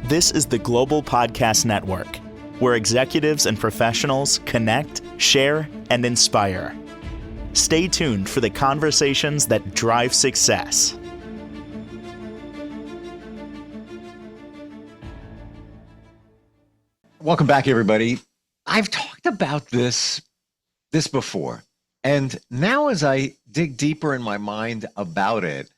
This is the Global Podcast Network, where executives and professionals connect, share, and inspire. Stay tuned for the conversations that drive success. Welcome back, everybody. I've talked about this before, and now as I dig deeper in my mind about it,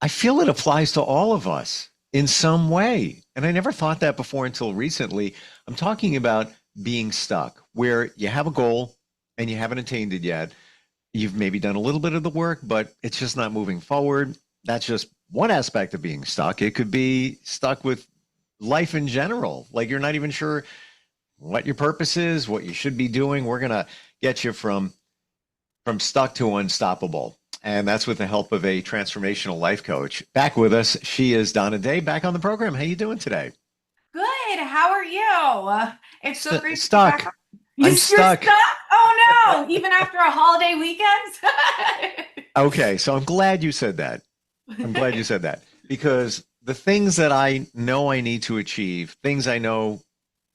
I feel it applies to all of us in some way. And I never thought that before until recently. I'm talking about being stuck, where you have a goal and you haven't attained it yet. You've maybe done a little bit of the work, but it's just not moving forward. That's just one aspect of being stuck. It could be stuck with life in general, like you're not even sure what your purpose is, what you should be doing. We're going to get you from stuck to unstoppable. And that's with the help of a transformational life coach. Back with us, she is Donna Day, back on the program. How you doing today? Good. How are you? It's so great to stuck. be back. I'm stuck. You're stuck? Oh no! Even after a holiday weekend? Okay, so I'm glad you said that. I'm glad you said that, because the things that I know I need to achieve, things I know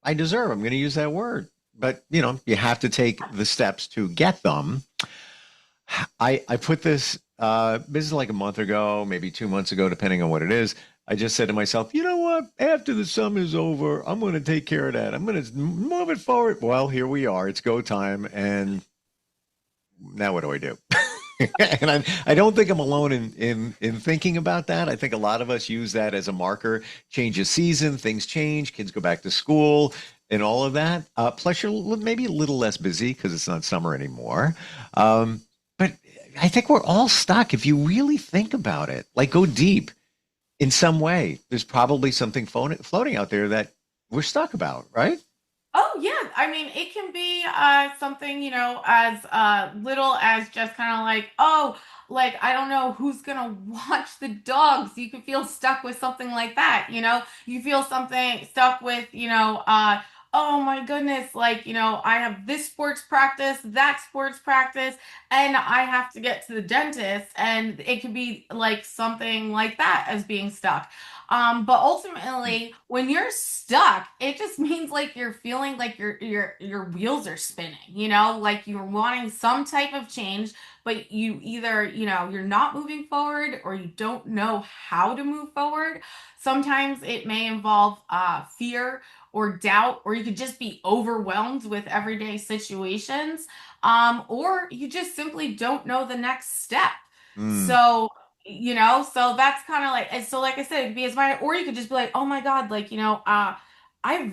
I deserve, I'm going to use that word, but you have to take the steps to get them. I put this is like a month ago, maybe 2 months ago, depending on what it is. I just said to myself, you know what? After the summer's over, I'm going to take care of that. I'm going to move it forward. Well, here we are. It's go time. And now what do I do? And I don't think I'm alone in thinking about that. I think a lot of us use that as a marker. Change of season, things change, kids go back to school and all of that. Plus you're maybe a little less busy because it's not summer anymore. But I think we're all stuck if you really think about it. Like, go deep in some way. There's probably something floating out there that we're stuck about, right? Oh yeah. I mean, it can be something, as little as just kind of like, oh, like I don't know who's gonna watch the dogs. You can feel stuck with something like that, You feel something stuck with, oh my goodness, like, I have this sports practice, that sports practice, and I have to get to the dentist, and it could be like something like that as being stuck. But ultimately, when you're stuck, it just means like you're feeling like your wheels are spinning, like you're wanting some type of change, but you either, you're not moving forward or you don't know how to move forward. Sometimes it may involve fear or doubt, or you could just be overwhelmed with everyday situations, or you just simply don't know the next step. Mm. So so that's kind of like, and so like I said, it could be as minor, or you could just be like, oh my God, like, I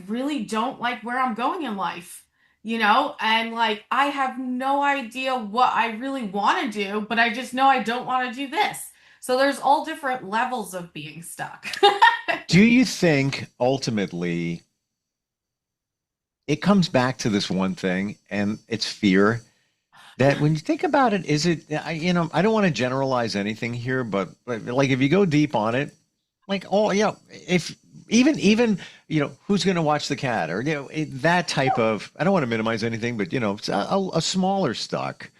really don't like where I'm going in life, and like I have no idea what I really want to do, but I just know I don't want to do this. So there's all different levels of being stuck. Do you think ultimately it comes back to this one thing, and it's fear? That when you think about it, is it, I don't want to generalize anything here, but like if you go deep on it, like, oh, if even, who's going to watch the cat, or, that type of, I don't want to minimize anything, but, it's a smaller stuck.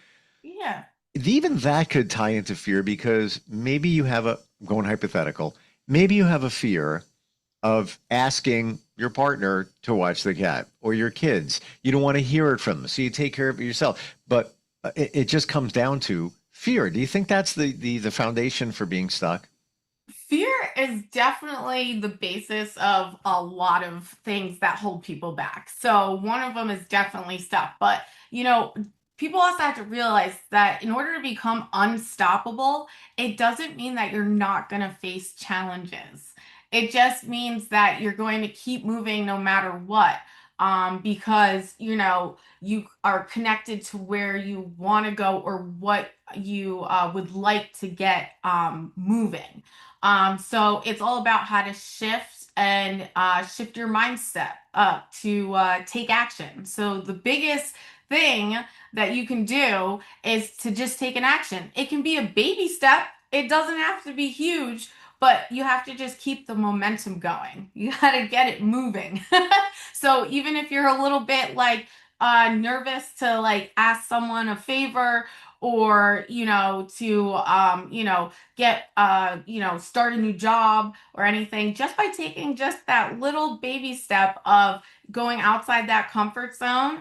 Yeah. Even that could tie into fear, because maybe you have I'm going hypothetical, maybe you have a fear of asking your partner to watch the cat, or your kids. You don't want to hear it from them, so you take care of it yourself. But it just comes down to fear. Do you think that's the foundation for being stuck? Fear is definitely the basis of a lot of things that hold people back. So one of them is definitely stuff. But, people also have to realize that in order to become unstoppable, it doesn't mean that you're not going to face challenges. It just means that you're going to keep moving no matter what. Because, you are connected to where you want to go, or what you would like to get moving. So it's all about how to shift and shift your mindset up to take action. So the biggest thing that you can do is to just take an action. It can be a baby step. It doesn't have to be huge, but you have to just keep the momentum going. You got to get it moving. So even if you're a little bit like nervous to like ask someone a favor, or, to, get, start a new job or anything, just by taking just that little baby step of going outside that comfort zone,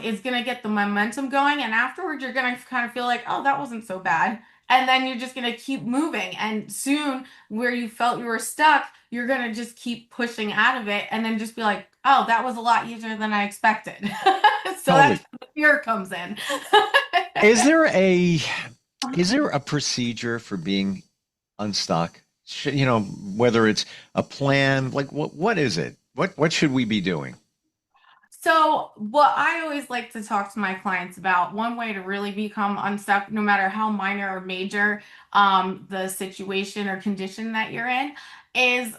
is going to get the momentum going. And afterwards, you're going to kind of feel like, oh, that wasn't so bad. And then you're just going to keep moving. And soon, where you felt you were stuck, you're going to just keep pushing out of it and then just be like, oh, that was a lot easier than I expected. So Totally. that's where the fear comes in. Is there a is there a procedure for being unstuck? Whether it's a plan, like what is it? What should we be doing? So, what I always like to talk to my clients about, one way to really become unstuck, no matter how minor or major the situation or condition that you're in, is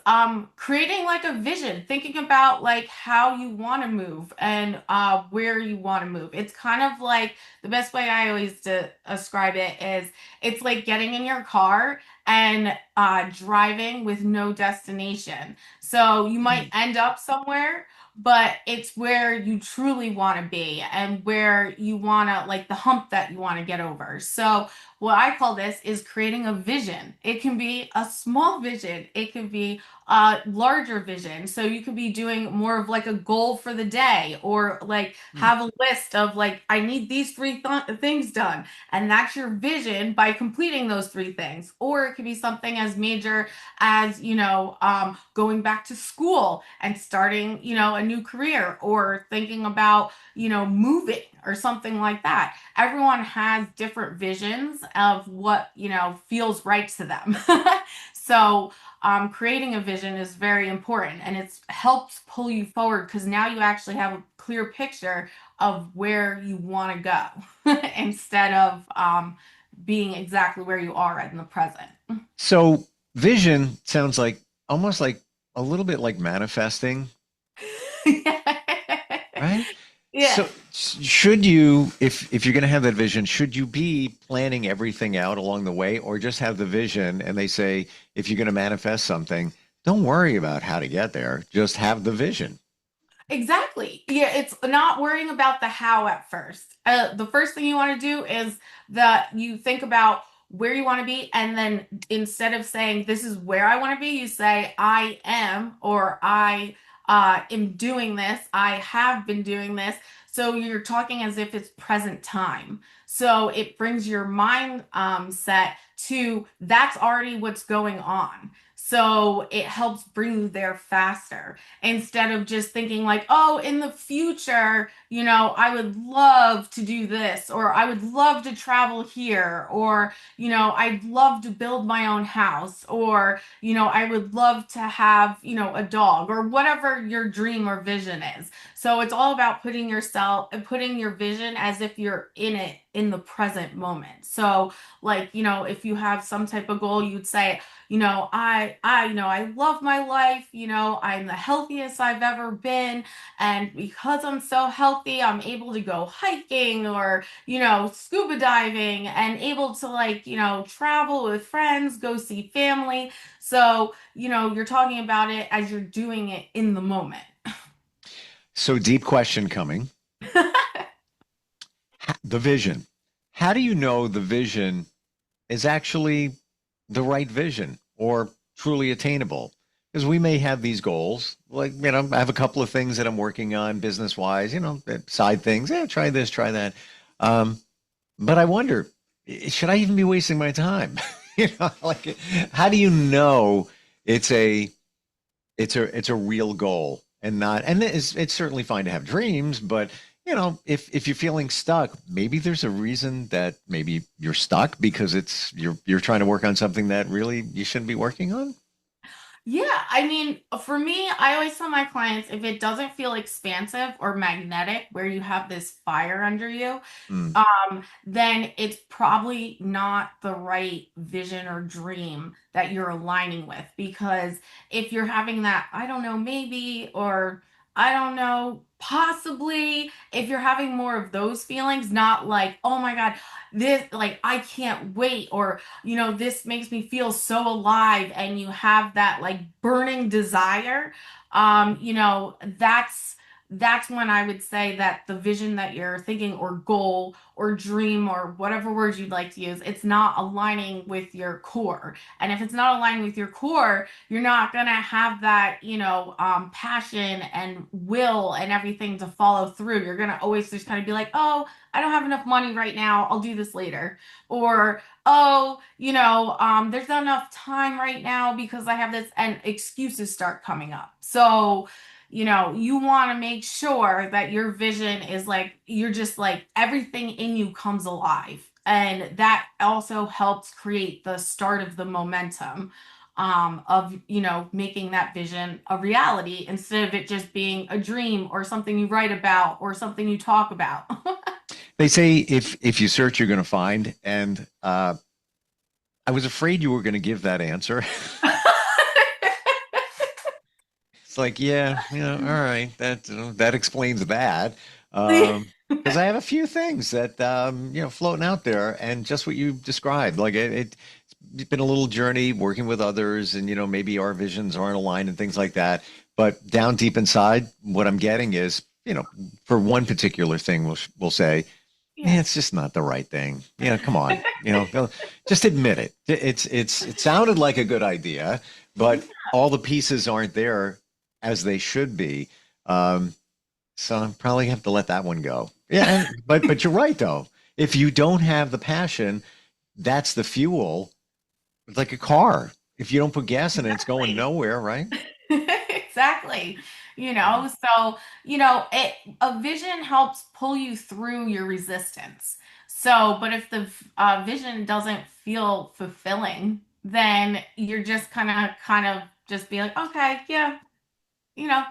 creating like a vision, thinking about like how you want to move and where you want to move. It's kind of like the best way I always describe it is it's like getting in your car and driving with no destination. So, you might Mm. end up somewhere, but it's where you truly want to be and where you want to, like, the hump that you want to get over. So what I call this is creating a vision. It can be a small vision, it can be a larger vision. So you could be doing more of like a goal for the day, or like Mm. have a list of like, I need these things done, and that's your vision by completing those three things. Or it could be something as major as, going back to school and starting, a new career, or thinking about, moving or something like that. Everyone has different visions of what, feels right to them. So, creating a vision is very important, and it helps pull you forward because now you actually have a clear picture of where you want to go instead of being exactly where you are in the present. So vision sounds like almost like a little bit like manifesting, right? Yeah. So should you, if you're going to have that vision, should you be planning everything out along the way, or just have the vision? And they say if you're going to manifest something, don't worry about how to get there, just have the vision. Exactly. Yeah, it's not worrying about the how at first. The first thing you want to do is that you think about where you want to be, and then instead of saying this is where I want to be, you say I am, or I am doing this. I have been doing this. So you're talking as if it's present time. So it brings your mind set to that's already what's going on. So it helps bring you there faster, instead of just thinking like, oh, in the future, I would love to do this, or I would love to travel here, or, I'd love to build my own house, or, I would love to have, a dog, or whatever your dream or vision is. So it's all about putting your vision as if you're in it in the present moment. So, like, if you have some type of goal, you'd say, I love my life. I'm the healthiest I've ever been. And because I'm so healthy, I'm able to go hiking, or, scuba diving, and able to, like, travel with friends, go see family. So, you're talking about it as you're doing it in the moment. So deep question coming. The vision. How do you know the vision is actually the right vision or truly attainable? Because we may have these goals, like, I have a couple of things that I'm working on business wise, side things. Yeah, try this, try that. Um, but I wonder, should I even be wasting my time? Like, how do you know it's a it's a real goal and not, and it's certainly fine to have dreams, but if you're feeling stuck, maybe there's a reason that maybe you're stuck because you're trying to work on something that really you shouldn't be working on. Yeah, I mean, for me, I always tell my clients, if it doesn't feel expansive or magnetic, where you have this fire under you, Mm. then it's probably not the right vision or dream that you're aligning with. Because if you're having that, I don't know, maybe, or I don't know, possibly, if you're having more of those feelings, not like, oh my God, this, like, I can't wait, or, this makes me feel so alive, and you have that like burning desire, that's that's when I would say that the vision that you're thinking, or goal or dream or whatever words you'd like to use, it's not aligning with your core. And if it's not aligning with your core, you're not gonna have that, passion and will and everything to follow through. You're gonna always just kind of be like, oh, I don't have enough money right now. I'll do this later. Or, oh, there's not enough time right now because I have this, and excuses start coming up. So, you want to make sure that your vision is like, you're just like, everything in you comes alive. And that also helps create the start of the momentum, of, making that vision a reality instead of it just being a dream or something you write about or something you talk about. They say if you search, you're going to find. And I was afraid you were going to give that answer. It's like, yeah, all right, that explains that. Because I have a few things that floating out there, and just what you described, like it's been a little journey working with others, and maybe our visions aren't aligned and things like that. But down deep inside, what I'm getting is, for one particular thing, we'll say, yeah, Yeah. it's just not the right thing. Come on, just admit it. It sounded like a good idea, but all the pieces aren't there as they should be. So I probably have to let that one go. Yeah, but you're right though. If you don't have the passion, that's the fuel. It's like a car. If you don't put gas in it, it's going Exactly. nowhere, right? Exactly. Mm. So, a vision helps pull you through your resistance. So, but if the vision doesn't feel fulfilling, then you're just kind of just be like, okay, yeah,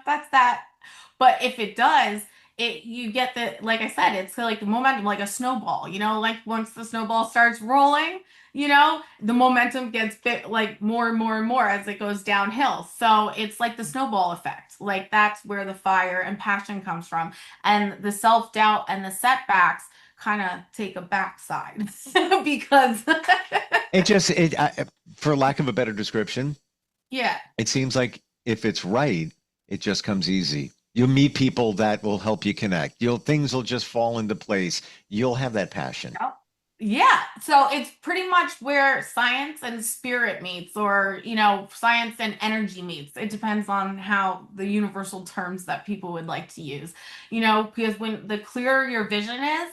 that's that. But if it does, you get the, like I said, it's like the momentum, like a snowball, like once the snowball starts rolling, the momentum gets bit like more and more and more as it goes downhill. So it's like the snowball effect. Like that's where the fire and passion comes from. And the self-doubt and the setbacks kind of take a backside because It just for lack of a better description, yeah. it seems like if it's right, it just comes easy. You'll meet people that will help you connect. Things will just fall into place. You'll have that passion. Yep. Yeah, so it's pretty much where science and spirit meets, or, science and energy meets. It depends on how the universal terms that people would like to use, because when the clearer your vision is,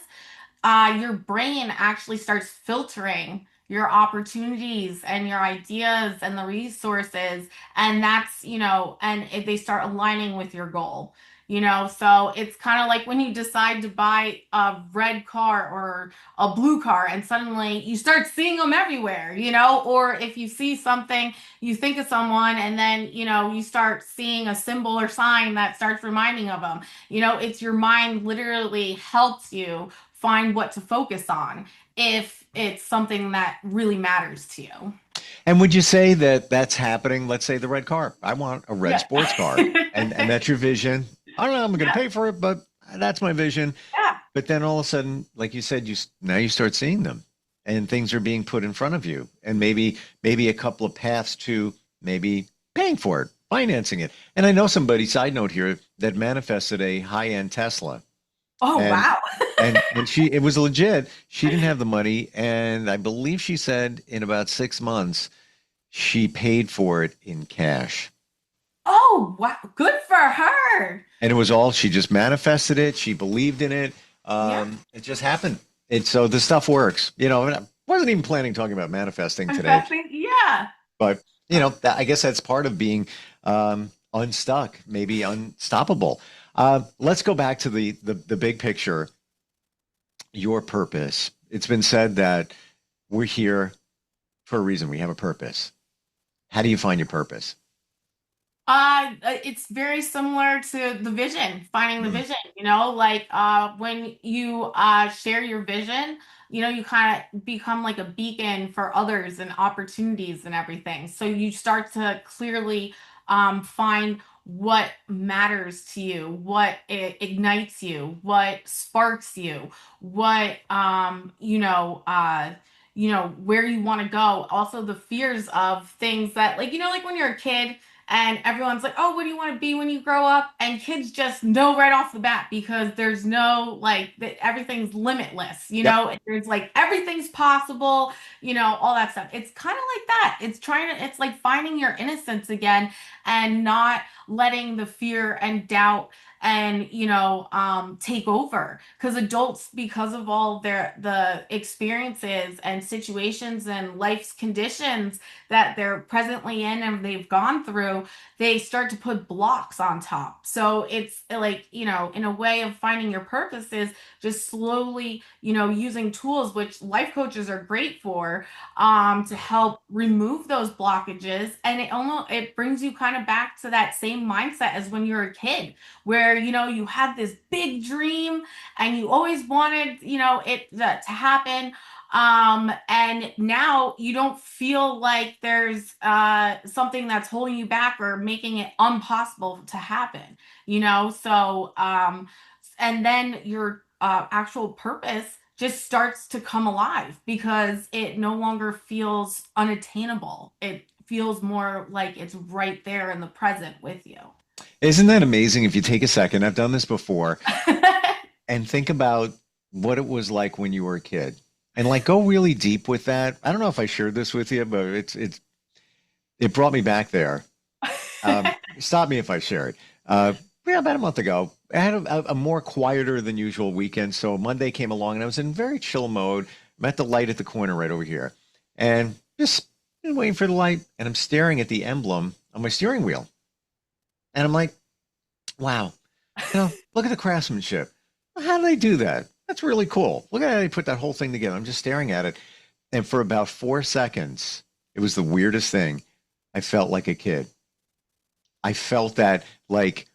your brain actually starts filtering your opportunities and your ideas and the resources, and that's, and if they start aligning with your goal. So it's kind of like when you decide to buy a red car or a blue car, and suddenly you start seeing them everywhere, or if you see something, you think of someone, and then, you start seeing a symbol or sign that starts reminding of them. It's your mind literally helps you find what to focus on if it's something that really matters to you. And would you say that that's happening? Let's say the red car. I want a red Yeah. sports car, and that's your vision. I don't know. I'm going to Yeah. pay for it, but that's my vision. Yeah. But then all of a sudden, like you said, now you start seeing them, and things are being put in front of you, and maybe a couple of paths to maybe paying for it, financing it. And I know somebody, side note here, that manifested a high-end Tesla, Oh, and wow. and it was legit. She didn't have the money, and I believe she said in about 6 months she paid for it in cash. Oh, wow. Good for her. And it was all, she just manifested it. She believed in it. Yeah. It just happened. So the stuff works. And I wasn't even planning talking about manifesting today, Investing. Yeah. but I guess that's part of being unstuck, maybe unstoppable. Let's go back to the big picture. Your purpose. It's been said that we're here for a reason. We have a purpose. How do you find your purpose? It's very similar to the vision, finding the Mm. vision, like when you share your vision, you kind of become like a beacon for others and opportunities and everything. So you start to clearly find what matters to you, what ignites you, what sparks you, what where you want to go. Also the fears of things that, like, like when you're a kid and everyone's like, oh, what do you want to be when you grow up? And kids just know right off the bat because there's no like that everything's limitless, Yep. there's like everything's possible, all that stuff. It's kind of like that. It's like finding your innocence again and not letting the fear and doubt and take over, because adults, because of all the experiences and situations and life's conditions that they're presently in and they've gone through, they start to put blocks on top. So it's like, in a way of finding your purpose is just slowly, using tools which life coaches are great for, to help remove those blockages. And it brings you kind of back to that same mindset as when you were a kid, where you had this big dream and you always wanted it to happen, and now you don't feel like there's something that's holding you back or making it impossible to happen, so and then your actual purpose just starts to come alive because it no longer feels unattainable. It feels more like it's right there in the present with you. Isn't that amazing? If you take a second, I've done this before, and think about what it was like when you were a kid, and like go really deep with that. I don't know if I shared this with you, but it brought me back there. Stop me if I share it. Yeah, about a month ago, I had a more quieter than usual weekend. So Monday came along and I was in very chill mode. I'm at the light at the corner right over here and just been waiting for the light. And I'm staring at the emblem on my steering wheel. And I'm like, wow, look at the craftsmanship. How do they do that? That's really cool. Look at how they put that whole thing together. I'm just staring at it. And for about 4 seconds, it was the weirdest thing. I felt like a kid. I felt that like,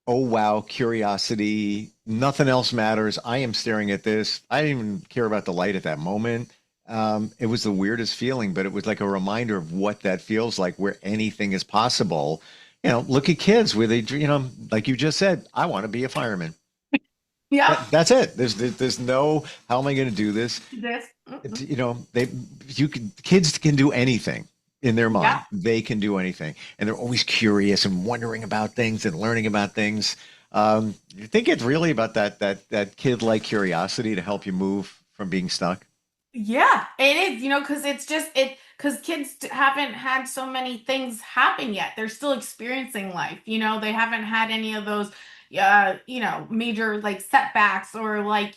oh wow, curiosity, nothing else matters. I am staring at this. I didn't even care about the light at that moment. It was the weirdest feeling, but it was like a reminder of what that feels like, where anything is possible. Look at kids where they, like you just said, I want to be a fireman. Yeah. That's it. There's no, how am I going to do this? Kids can do anything. In their mind, Yeah. they can do anything, and they're always curious and wondering about things and learning about things. You think it's really about that kid-like curiosity to help you move from being stuck? Yeah, it is, because because kids haven't had so many things happen yet. They're still experiencing life, they haven't had any of those, major like setbacks or like,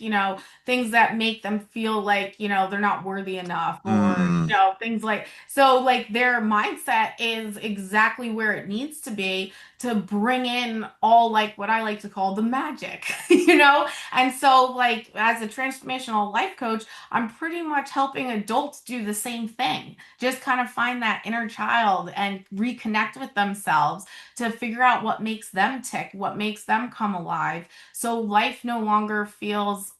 things that make them feel like, they're not worthy enough or, Mm. things like, so like their mindset is exactly where it needs to be to bring in all like what I like to call the magic, And so like as a transformational life coach, I'm pretty much helping adults do the same thing. Just kind of find that inner child and reconnect with themselves to figure out what makes them tick, what makes them come alive. So life no longer feels,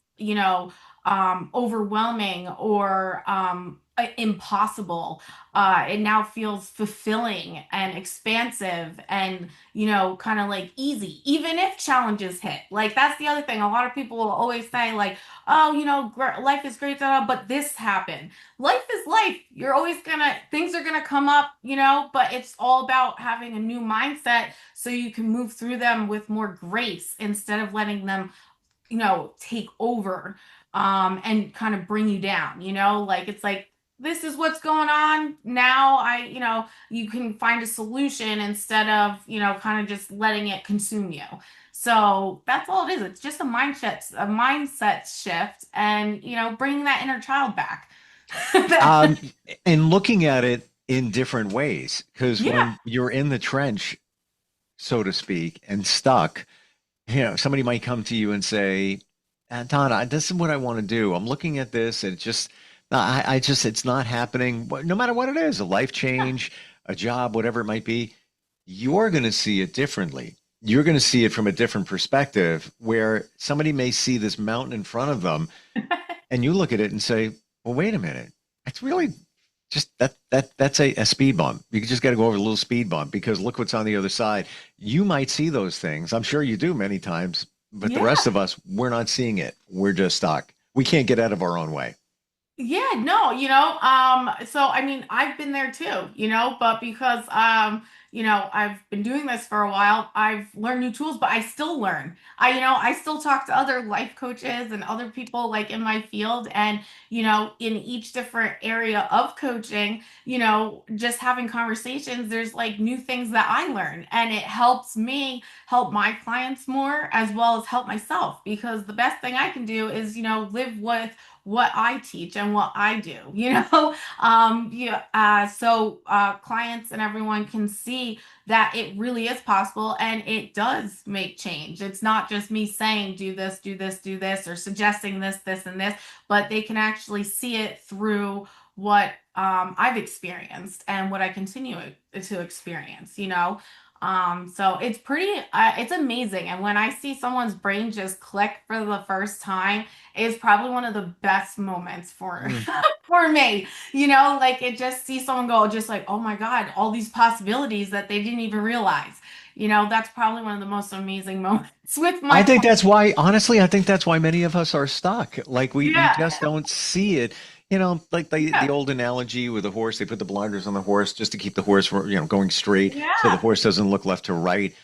overwhelming or impossible. It now feels fulfilling and expansive and, kind of like easy, even if challenges hit. Like that's the other thing. A lot of people will always say like, oh, life is great, but this happened. Life is life. Things are gonna come up, but it's all about having a new mindset so you can move through them with more grace instead of letting them, take over, and kind of bring you down, like it's like, this is what's going on now. You can find a solution instead of, kind of just letting it consume you. So that's all it is. It's just a mindset shift and, bringing that inner child back. Um, and looking at it in different ways, because Yeah. when you're in the trench, so to speak, and stuck, somebody might come to you and say, Donna, this is what I want to do. I'm looking at this and no, it's not happening. No matter what it is, a life Yeah. change, a job, whatever it might be, you're going to see it differently. You're going to see it from a different perspective where somebody may see this mountain in front of them and you look at it and say, well, wait a minute. It's really just that's a speed bump. You just got to go over a little speed bump because look what's on the other side. You might see those things. I'm sure you do many times, but the Yeah. rest of us, we're not seeing it. We're just stuck. We can't get out of our own way. Yeah, no, so I mean, I've been there too, but because I've been doing this for a while. I've learned new tools, but I still learn. I still talk to other life coaches and other people like in my field, and in each different area of coaching, just having conversations, there's like new things that I learn, and it helps me help my clients more as well as help myself, because the best thing I can do is, live with what I teach and what I do, so clients and everyone can see that it really is possible and it does make change. It's not just me saying, do this, do this, do this, or suggesting this, this, and this, but they can actually see it through what I've experienced and what I continue to experience, so it's amazing. And when I see someone's brain just click for the first time, it's probably one of the best moments for for me, like it just see someone go just like, oh my God, all these possibilities that they didn't even realize. That's probably one of the most amazing moments with my I think that's why, honestly, I think that's why many of us are stuck. Like we yeah, just don't see it. Like the yeah, old analogy with a horse, they put the blinders on the horse just to keep the horse, going straight so the yeah, horse doesn't look left to right.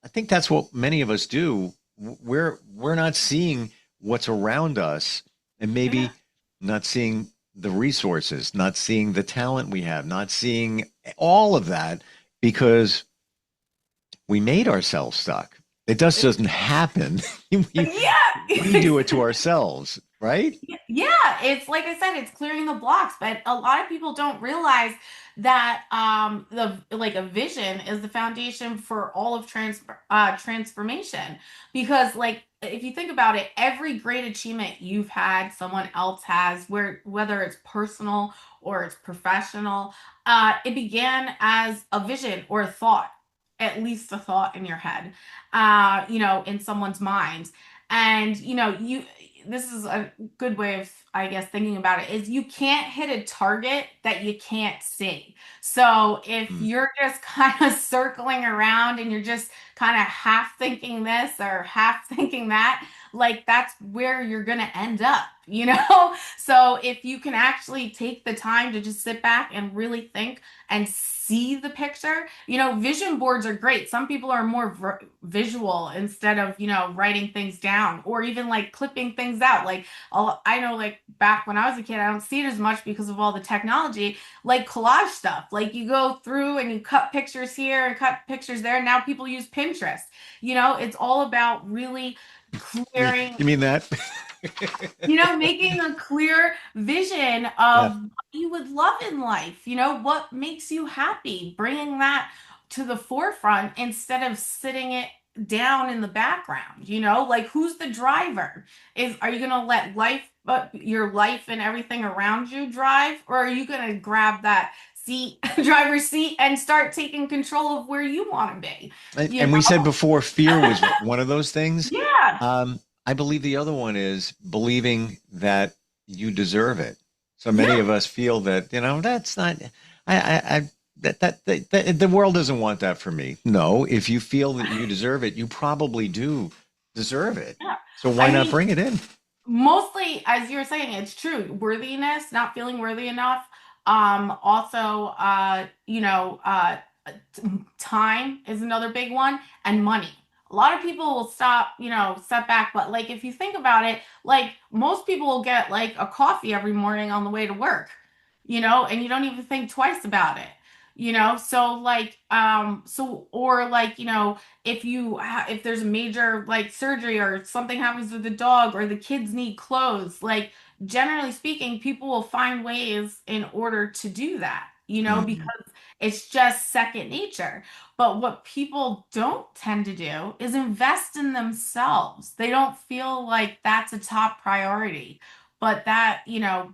I think that's what many of us do. We're not seeing what's around us, and yeah. maybe not seeing the resources, not seeing the talent we have, not seeing all of that because we made ourselves stuck. It just doesn't happen. We do Yeah. it to ourselves, right? Yeah, it's like I said, it's clearing the blocks, but a lot of people don't realize that the like a vision is the foundation for all of transformation. Because like if you think about it, every great achievement you've had, someone else has, whether it's personal or it's professional, it began as a vision or a thought, at least a thought in your head, in someone's mind. And this is a good way of, I guess, thinking about it is you can't hit a target that you can't see. So if Mm. you're just kind of circling around and you're just kind of half thinking this or half thinking that, like that's where you're going to end up, So if you can actually take the time to just sit back and really think and see the picture, vision boards are great. Some people are more visual instead of, writing things down or even like clipping things out. Like I know like back when I was a kid, I don't see it as much because of all the technology, like collage stuff. Like you go through and you cut pictures here and cut pictures there. Now people use Pinterest. It's all about really clearing, You mean that? making a clear vision Yeah. of what you would love in life, what makes you happy, bringing that to the forefront instead of sitting it down in the background, like who's the driver? Are you going to let your life and everything around you drive, or are you going to grab that seat, driver's seat, and start taking control of where you want to be, you And we said know? before, fear was one of those things. Yeah. I believe the other one is believing that you deserve it. So many Yeah. of us feel that, that's not, I that the world doesn't want that for me. No, if you feel that you deserve it, you probably do deserve it. Yeah. So why I not mean, bring it in? mostly, as you're saying, it's true. Worthiness, not feeling worthy enough. Also, time is another big one, and money. A lot of people will stop, step back, but like if you think about it, like most people will get like a coffee every morning on the way to work, and you don't even think twice about it. So like or like if there's a major like surgery or something happens with the dog or the kids need clothes, like generally speaking, people will find ways in order to do that, Mhm. because it's just second nature. But what people don't tend to do is invest in themselves. They don't feel like that's a top priority. But that,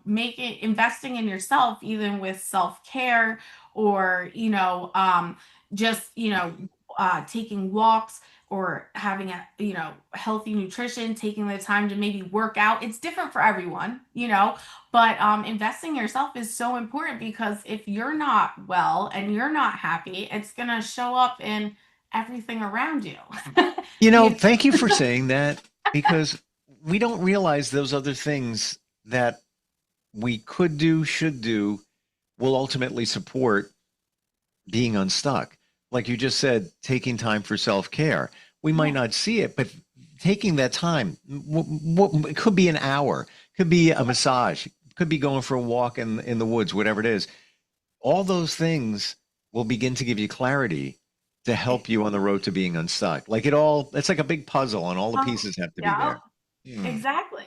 making investing in yourself, even with self-care or, just, taking walks or having a healthy nutrition, taking the time to maybe work out, it's different for everyone, but investing in yourself is so important, because if you're not well and you're not happy, it's going to show up in everything around you. you know? Thank you for saying that because we don't realize those other things that we could do, should do, will ultimately support being unstuck. like you just said, taking time for self-care. We might not see it, but taking that time, it could be an hour, could be a massage, could be going for a walk in the woods, whatever it is. All those things will begin to give you clarity to help you on the road to being unstuck. Like it's like a big puzzle and all the pieces have to be Yeah. there. Hmm. Exactly,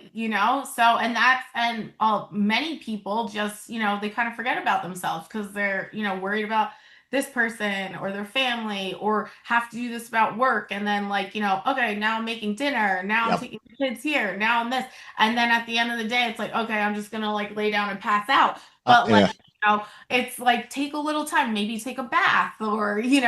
so many people just, they kind of forget about themselves because they're, worried about this person or their family or have to do this about work. And then, like, okay, now I'm making dinner, now I'm Yep. taking the kids here, now I'm this. And then at the end of the day, it's like, okay, I'm just gonna like lay down and pass out. But like, Yeah. it's like take a little time, maybe take a bath or, read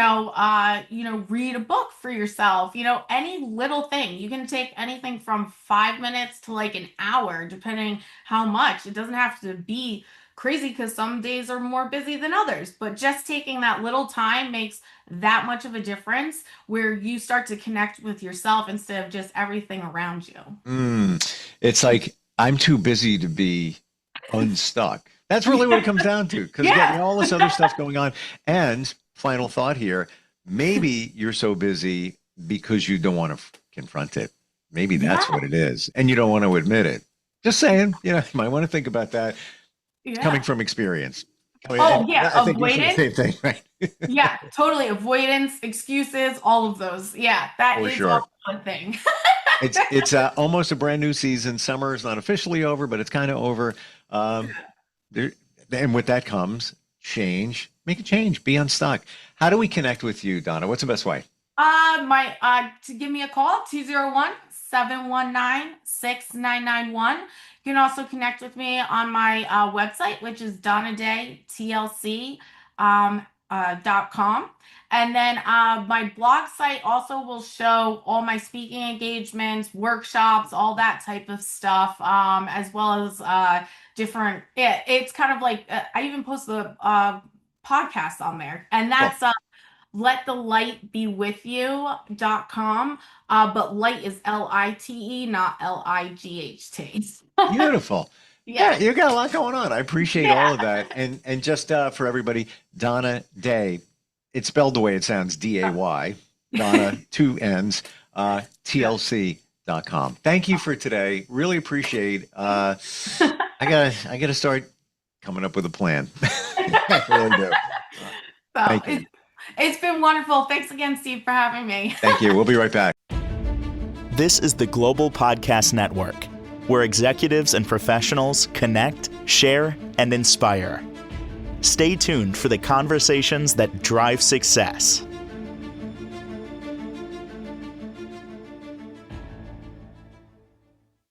a book for yourself, any little thing. You can take anything from 5 minutes to like an hour, depending how much. It doesn't have to be crazy because some days are more busy than others, but just taking that little time makes that much of a difference where you start to connect with yourself instead of just everything around you. It's like I'm too busy to be unstuck. That's really what it comes down to because you got Yeah. all this other stuff going on. And final thought here, maybe you're so busy because you don't want to confront it. Maybe that's Yeah. what it is. And you don't want to admit it. Just saying, you might want to think about that. Coming Yeah. from experience. Oh, yeah. I think you said the Avoidance. same thing, right? Yeah, totally. Avoidance, excuses, all of those. Yeah, that For is all sure. one thing. It's almost a brand new season. Summer is not officially over, but it's kind of over. Um, there, and with that comes change. Make a change. Be unstuck. How do we connect with you, Donna? What's the best way? My to give me a call, 201-719-6991. You can also connect with me on my website, which is DonnaDayTLC .com. And then my blog site also will show all my speaking engagements, workshops, all that type of stuff, as well as different. It's kind of like I even post the podcast on there, and Cool. that's letthelightbewithyou.com. But light is LITE, not LIGHT. Beautiful. Yeah, Yeah. you got a lot going on. I appreciate all of that. And just for everybody, Donna Day, it's spelled the way it sounds, DAY. Donna, two N's, TLC.com. Thank you for today. Really appreciate. I gotta start coming up with a plan. I really do. So Thank you. it's been wonderful. Thanks again, Steve, for having me. Thank you. We'll be right back. This is the Global Podcast Network, where executives and professionals connect, share, and inspire. Stay tuned for the conversations that drive success.